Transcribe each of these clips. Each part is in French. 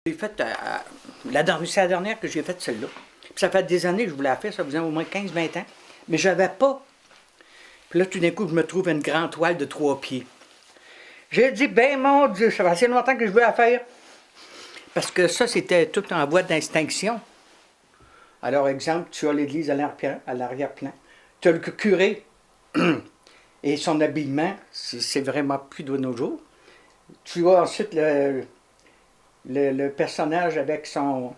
J'ai fait, c'est la dernière que j'ai faite, celle-là. Puis ça fait des années que je voulais la faire, ça faisait au moins 15-20 ans. Mais je n'avais pas. Puis là, tout d'un coup, je me trouve une grande toile de 3 pieds. J'ai dit, ben mon Dieu, ça fait assez longtemps que je veux la faire. Parce que ça, c'était tout en voie d'extinction. Alors, exemple, tu as l'église à l'arrière-plan. Tu as le curé et son habillement, c'est vraiment plus de nos jours. Tu as ensuite le personnage avec son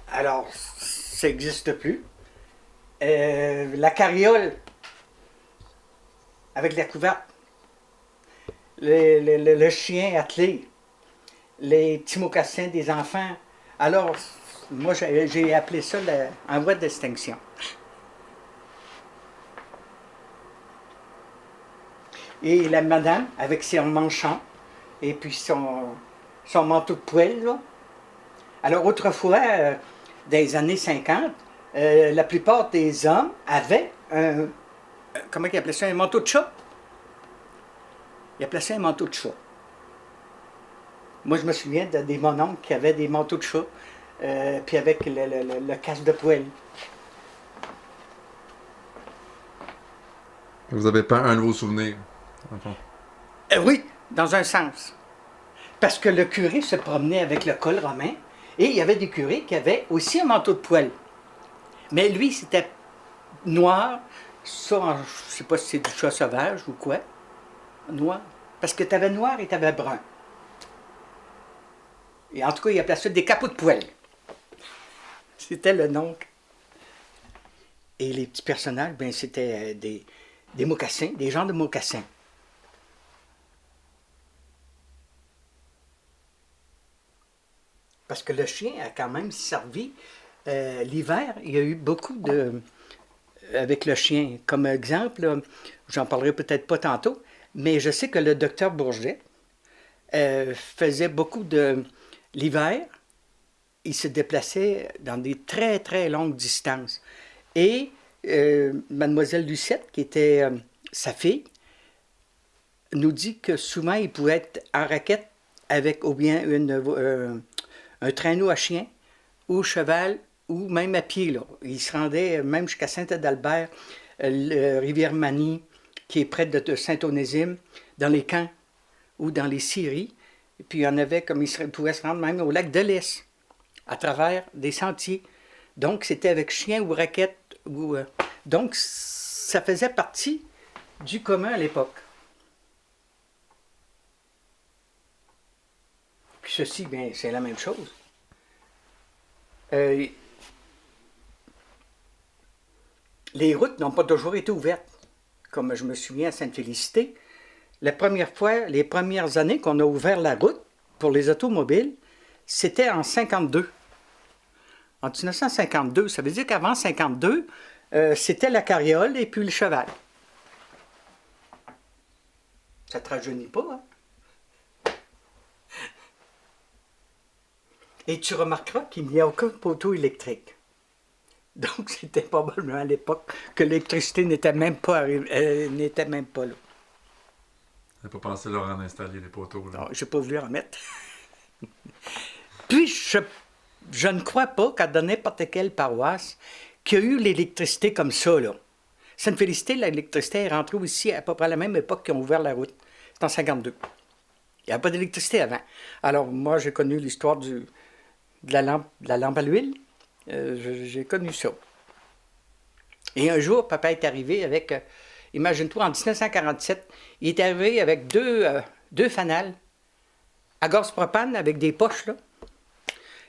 alors, ça n'existe plus. La carriole avec la couverte, le chien attelé, les petits mocassins des enfants. Alors, moi, j'ai appelé ça en voie d'extinction. Et la madame, avec ses manchons, et puis son manteau de poêle, là. Alors, autrefois, dans les années 50, la plupart des hommes avaient comment ils appelaient ça, un manteau de chat? Ils appelaient ça un manteau de chat. Moi, je me souviens des mononcles qui avaient des manteaux de chat, puis avec le casque de poêle. Vous n'avez pas un de vos souvenirs, en fond. Oui, dans un sens. Parce que le curé se promenait avec le col romain, et il y avait des curés qui avaient aussi un manteau de poêle. Mais lui, c'était noir. Ça, je ne sais pas si c'est du chat sauvage ou quoi. Noir. Parce que tu avais noir et tu avais brun. Et en tout cas, il appelait ça des capots de poêle. C'était le nom. Et les petits personnages, ben, c'était des mocassins, des gens de mocassins. Parce que le chien a quand même servi. L'hiver, il y a eu beaucoup de... avec le chien. Comme exemple, j'en parlerai peut-être pas tantôt, mais je sais que le docteur Bourget faisait beaucoup de... L'hiver, il se déplaçait dans des très, très longues distances. Et mademoiselle Lucette, qui était sa fille, nous dit que souvent, il pouvait être en raquette avec ou bien un traîneau à chien, ou cheval, ou même à pied. Là. Il se rendait même jusqu'à Saint-Adalbert, Rivière-Manie, qui est près de Saint-Onésime, dans les camps ou dans les scieries. Et puis il y en avait comme il pouvait se rendre même au lac de l'Est, à travers des sentiers. Donc c'était avec chien ou raquette. Donc ça faisait partie du commun à l'époque. Puis ceci, bien, c'est la même chose. Les routes n'ont pas toujours été ouvertes. Comme je me souviens à Sainte-Félicité, la première fois, les premières années qu'on a ouvert la route pour les automobiles, c'était en 52. En 1952, ça veut dire qu'avant 52, c'était la carriole et puis le cheval. Ça ne te rajeunit pas, hein? Et tu remarqueras qu'il n'y a aucun poteau électrique. Donc, c'était probablement à l'époque que l'électricité n'était même pas là. J'ai pas pensé leur en installer les poteaux. Là. Non, je n'ai pas voulu en mettre. Puis, je ne crois pas qu'à n'importe quelle paroisse qu'il y a eu l'électricité comme ça, là. Sainte-Félicité, l'électricité est rentrée aussi à peu près à la même époque qu'ils ont ouvert la route. C'est en 52. Il n'y avait pas d'électricité avant. Alors, moi, j'ai connu l'histoire de la lampe à l'huile. J'ai connu ça. Et un jour, papa est arrivé avec... imagine-toi, en 1947, il est arrivé avec deux fanals à gaz propane avec des poches, là.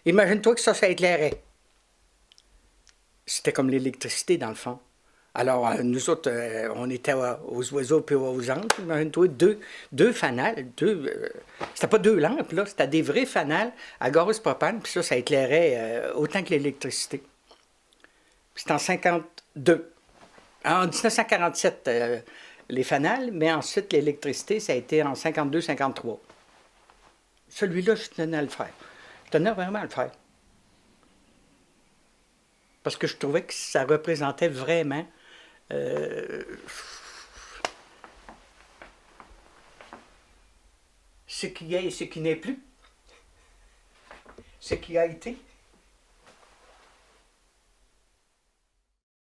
Imagine-toi que ça éclairait. C'était comme l'électricité, dans le fond. Alors, nous autres, on était aux oiseaux puis aux anges. Imagine-toi, deux fanals. C'était pas deux lampes, là. C'était des vrais fanals à gaz propane. Puis ça éclairait autant que l'électricité. C'était en 52. En 1947, les fanals, mais ensuite, l'électricité, ça a été en 52-53. Celui-là, je tenais à le faire. Je tenais vraiment à le faire. Parce que je trouvais que ça représentait vraiment ce qui est et ce qui n'est plus, ce qui a été